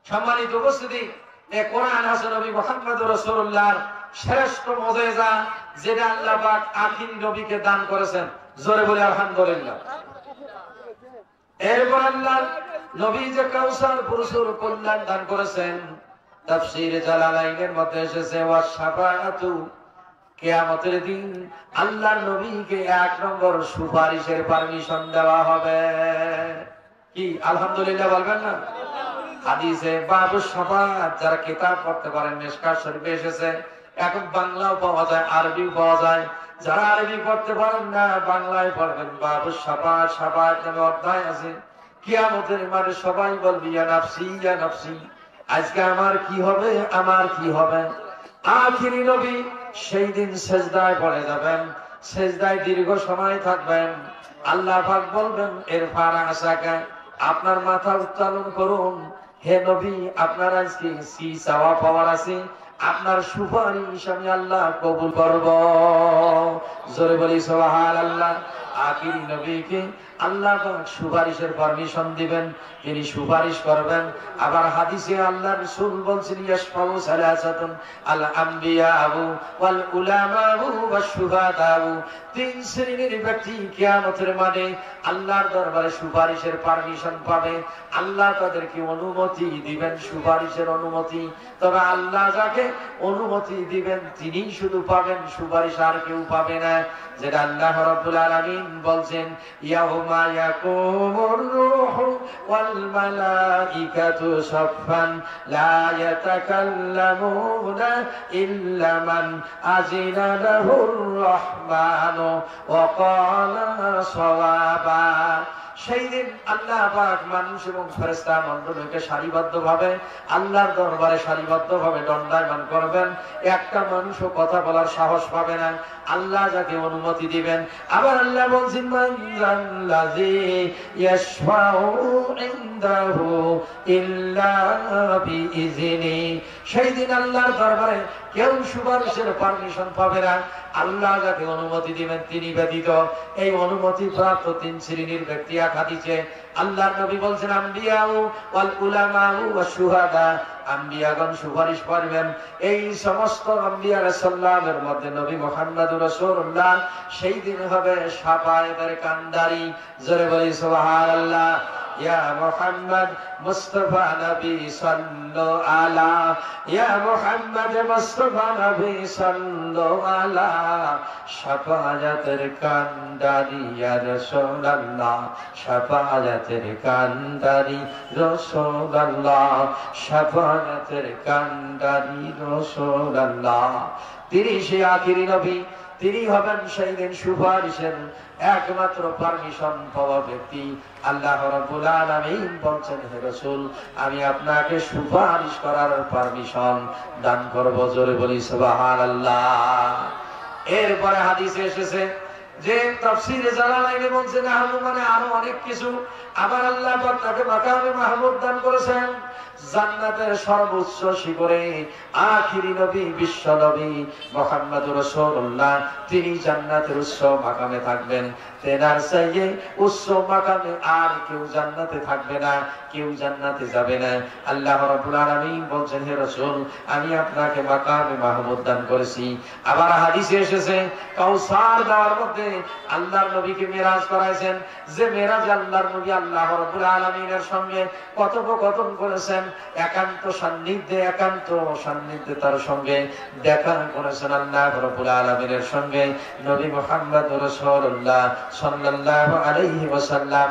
সম্মানিত উপস্থিতি, এই কোরআন হচ্ছে নবী মুহাম্মদুর রাসূলুল্লাহর শ্রেষ্ঠ মুজিজা, যেটা আল্লাহ পাক আখির নবীকে দান করেছেন। জোরে বলি আলহামদুলিল্লাহ। এরপর আল্লাহ নবী যে কাউসার পুরুষের কল্যাণ দান করেছেন, তাফসীর জালালাইনের মধ্যে এসেছে ওয়াস শাফাআতু, কিয়ামতের দিন আল্লাহর নবীকে এক নম্বর সুপারিশের পারমিশন দেওয়া হবে। কি আলহামদুলিল্লাহ বলবেন না? হাদিসে বাবু শাফাআত, যারা কিতাব পড়তে পারেন মিশকাত শরীফে এসেছে। এখন বাংলাও পাওয়া যায়, আরবিও পাওয়া যায়। যারা আরবি পড়তে পারেন না, বাংলায় পড়বেন। বাবু শাফাআত, শাফাআত নামে অধ্যায় আছে। কিয়ামতের মাঠে সবাই বলবে ইয়া নাফসি ইয়া নাফসি, আজকে আমার কি হবে, আমার কি হবে। আখিরি নবী সেই দিন সেজদায় পড়ে যাবেন, সেজদায় দীর্ঘ সময় থাকবেন। আল্লাহ পাক বলবেন ইরফা রাসাকা, আপনার মাথা উত্তোলন করুন। হে নবী, আপনার আজকে কি চাওয়া পাওয়ার আছে, আপনার সুপারিশ আমি আল্লাহ কবুল করব। জোরে বলি সুবহানাল্লাহ। আখিরি নবীকে আল্লাহ পাক সুপারিশের পারমিশন দিবেন, তিনি সুপারিশ করবেন। আবার হাদিসে আল্লাহ রাসূল বলছেন ইয়াশফাউ সালাসাতুন আল আমবিয়াউ ওয়াল উলামাউ ওয়াশ শুহাদাউ, তিন শ্রেণীর ব্যক্তি কিয়ামতের মাঠে আল্লাহর দরবারে সুপারিশের পারমিশন পাবে। আল্লাহ তাদেরকে অনুমতি দিবেন, সুপারিশের অনুমতি। তবে আল্লাহ যাকে অনুমতি দিবেন তিনিই শুধু পাবেন, সুপারিশ আর কেউ পাবে না। যেটা আল্লাহ রাব্বুল আলামিন বলছেন ইয়াউমা ইয়াকুমুর রূহু ওয়াল মালাইকাতু সাফফান লা ইয়াতাকাল্লামুনা ইল্লা মান আযিনা লাহুর রাহমানু ওয়া ক্বালা সাওয়াবা। সেই দিন আল্লাহ পাক মানুষ এবং ফেরেশতা মণ্ডলীকে সারিবদ্ধভাবে আল্লাহর দরবারে সারিবদ্ধভাবে দণ্ডায়মান করবেন। একটা মানুষও কথা বলার সাহস পাবে না, আল্লাহ যাকে অনুমতি দিবেন। আবার আল্লাহ বলছেন মান যাল্লাযী ইয়াশফাউ ইনদাহু ইল্লা বিইজনি, সেই দিন আল্লাহর দরবারে কেউ সুপারিশের পারমিশন পাবে না, আল্লাহ যাকে অনুমতি দিবেন তিনি ব্যতীত। এই অনুমতি প্রাপ্ত তিন শ্রেণীর ব্যক্তি হাদিসে আল্লাহর নবী বলছেন আম্বিয়াউ ওয়াল উলামাউ ওয়াশ শুহাদা, আম্বিয়াগণ সুপারিশ করবেন। এই সমস্ত আম্বিয়া রাসূলুল্লাহর মধ্যে নবী মুহাম্মদুর রাসূলুল্লাহ সেই দিন হবে শাফায়েতের কান্ডারি। জোরে বলি সুবহানাল্লাহ। ইয়া মুহাম্মদ মুস্তাফা নবী সাল্লু আলা, ইয়া মুহাম্মদ মুস্তাফা নবী সাল্লু আলা শাফায়াতের কান্ডারি ইয়া রাসূলুল্লাহ, শাফায়াতের কান্ডারি রাসূলুল্লাহ, শাফায়াতের কান্ডারি রাসূলুল্লাহ। তিনি সেই আখিরি নবী, তিনি হবেন সেই দিন সুপারিশের একমাত্র পারমিশন পাওয়া ব্যক্তি। আল্লাহ রাব্বুল আলামিন বলছেন হে রাসূল, আমি আপনাকে সুপারিশ করার পারমিশন দান করব। জোরে বলি সুবহানাল্লাহ। এরপরে হাদিসে এসেছে যে তাফসীরে জালালাইনে বলছেন আহলু মানে আরো অনেক কিছু। আবার আল্লাহ পাক তাকে মাকামে মাহমুদ দান করেছেন, জান্নাতের সর্বোচ্চ শিখরে। আখিরি নবী, বিশ্ব নবী মুহাম্মদুর রাসূলুল্লাহ, তিনি জান্নাতের উচ্চ মাকামে থাকবেন। তেনার চাইতে উচ্চ মাকামে আর কেউ জান্নাতে থাকবে না, কেউ জান্নাতে যাবে না। আল্লাহ রাব্বুল আলামিন বলছেন হে রাসূল, আমি আপনাকে মাকামে মাহমুদ দান করেছি। আবার হাদিসে এসেছে কাউসার দেওয়ার মধ্যে আল্লাহর নবীকে মেরাজ করাইছেন, যে মেরাজ আল্লাহর নবী আল্লাহ রাব্বুল আলামিনের সঙ্গে কথোপকথন করেছেন, একান্ত সান্নিধ্যে তার সঙ্গে দেখা করেছেন আল্লাহ রাব্বুল আলামিনের সঙ্গে নবী মুহাম্মদুর রাসূলুল্লাহ সাল্লাল্লাহু আলাইহি ওয়াসাল্লাম।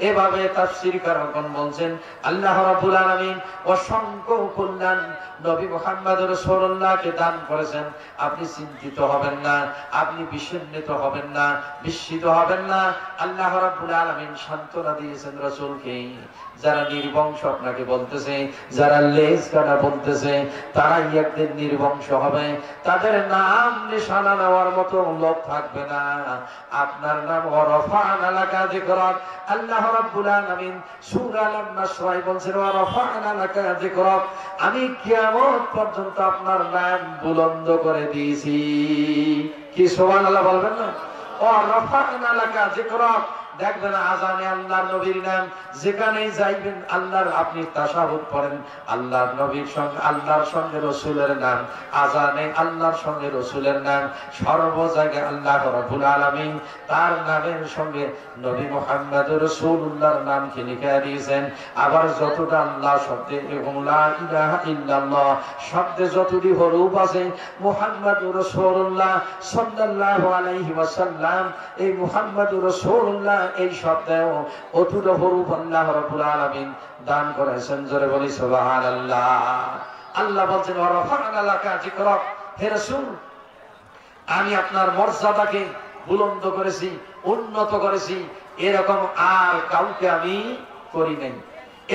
এভাবে তাফসীরকারগণ বলছেন আল্লাহ রাব্বুল আলামিন অসংখ্য কল্যাণ নবী মুহাম্মদুর রাসূলুল্লাহকে দান করেছেন। আপনি চিন্তিত হবেন না, আপনি বিস্মিত হবেন না, বিস্মিত হবেন না। আল্লাহ রাব্বুল আলামিন সান্ত্বনা দিয়েছেন রাসূলকে। যারা নির্বংশ আপনাকে বলতেছে, যারা লেজ কাটা বলতেছে, তারাই একদিন নির্বংশ হবে। তাদের নাম নিশানা নেওয়ার মতো লোক থাকবে না। আপনার নাম ওয়ারাফা'না লাকা যিকরাক। আল্লাহ রাব্বুল আলামিন সূরা আল-নাসরায় বলছেন ওয়ারাফা'না লাকা যিকরাক, আমি কিয়ামত পর্যন্ত আপনার নাম বুলন্দ করে দিয়েছি। কি সুবহানাল্লাহ বলবেন না? ওয়ারাফা'না লাকা যিকরাক, দেখবেন আজানে আল্লাহর নবীর নাম, যেখানেই যাইবেন আল্লাহর আপনি তাশাহুদ পড়েন, আল্লাহর নবীর সঙ্গে আল্লাহর সঙ্গে রাসূলের নাম, আজানে আল্লাহর সঙ্গে রাসূলের নাম, সর্ব জায়গায় আল্লাহ রাব্বুল আলামিন তার নামের সঙ্গে নবী মুহাম্মদুর রাসূলুল্লাহর নামকে লিখে দিয়েছেন। আবার যতটা আল্লাহ শব্দে এবং লা ইলাহা ইল্লাল্লাহ শব্দে যতটি হরফ আছে, মুহাম্মদুর রাসূলুল্লাহ সাল্লাল্লাহু আলাইহি ওয়াসাল্লাম এই মুহাম্মদুর রাসূলুল্লাহ এই শব্দেও অতটা হরফ আল্লাহ রাব্বুল আলামিন দান করেছেন। জোরে বলি সুবহানাল্লাহ। আল্লাহ বলছেন ওয়া রাফা'না লাকা যিকরাক, হে রাসূল আমি আপনার মর্যাদাকে বুলন্দ করেছি, উন্নত করেছি, এরকম আর কাউকে আমি করি নাই।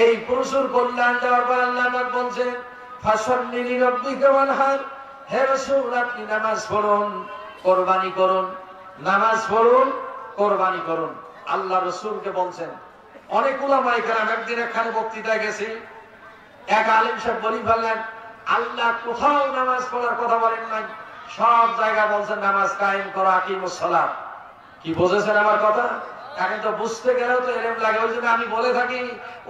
এই প্রচুর কল্যাণ দেওয়ার পর আল্লাহ পাক বলছেন ফাসাল্লি লিরাব্বিকা ওয়ানহার, হে রাসূল আপনি নামাজ পড়ুন, কুরবানি করুন, নামাজ পড়ুন, কুরবানি করুন। আল্লাহ রাসূলকে বলছেন। অনেক উলামায়ে কেরাম, একদিন একখানে বক্তৃতায় গেছি, এক আলেম সাহেব বলি ফেললেন আল্লাহ কোথাও নামাজ পড়ার কথা বলেন নাই, সব জায়গা বলছেন নামাজ কায়েম করো, আকিমুস সালাত। কি বুঝেছেন আমার কথা? এখন তো বুঝতে গেলেও তো এরকম লাগে। ওই জন্য আমি বলে থাকি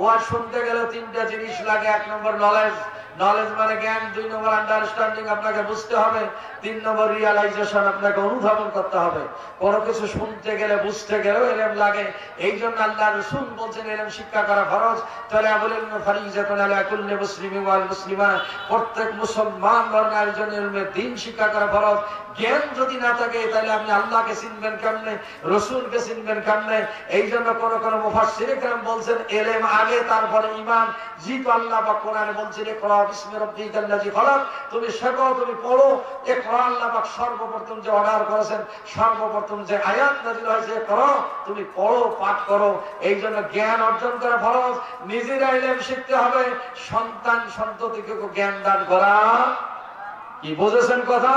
ওয়াজ শুনতে গেলেও তিনটা জিনিস লাগে। 1 নম্বর নলেজ, নলেজ মানে জ্ঞান, 2 নম্বর আন্ডারস্ট্যান্ডিং আপনাকে বুঝতে হবে, 3 নম্বর রিয়ালাইজেশন আপনাকে অনুধাবন করতে হবে। কোনো কিছু শুনতে গেলে বুঝতে গেলেও এরকম লাগে। এই জন্য আল্লাহ রাসূল বলছেন এরকম শিক্ষা করা ফরজ। তালাবুল ইলমি ফারিজাতুন আলা কুল্লি মুসলিমিন ওয়াল মুসলিমা, প্রত্যেক মুসলমান বর্ণের জন্য ইলমে দ্বীন শিক্ষা করা ফরজ। জ্ঞান যদি না থাকে তাহলে আপনি আল্লাহকে চিনবেন কেমনে, রাসূলকে চিনবেন কেমনে? এই জন্য কোন কোন মুফাসসিরে কেরাম বলছেন ইলম আগে তারপরে ঈমান। যেহেতু আল্লাহ পাক কোরআনে বলছেন ইকরা বিসমি রাব্বিকাল্লাযী খালাক, তুমি শেখো, তুমি পড়ো। ইকরা আল্লাহ পাক সর্বপ্রথম যে অর্ডার করেছেন, সর্বপ্রথম যে আয়াত নাযিল হয়েছে ইকরা, তুমি পড়ো, পাঠ করো। এই জন্য জ্ঞান অর্জন করা ফরজ। নিজেরা ইলম শিখতে হবে, সন্তান সন্ততিকে জ্ঞান দান করা। কি বুঝেছেন কথা?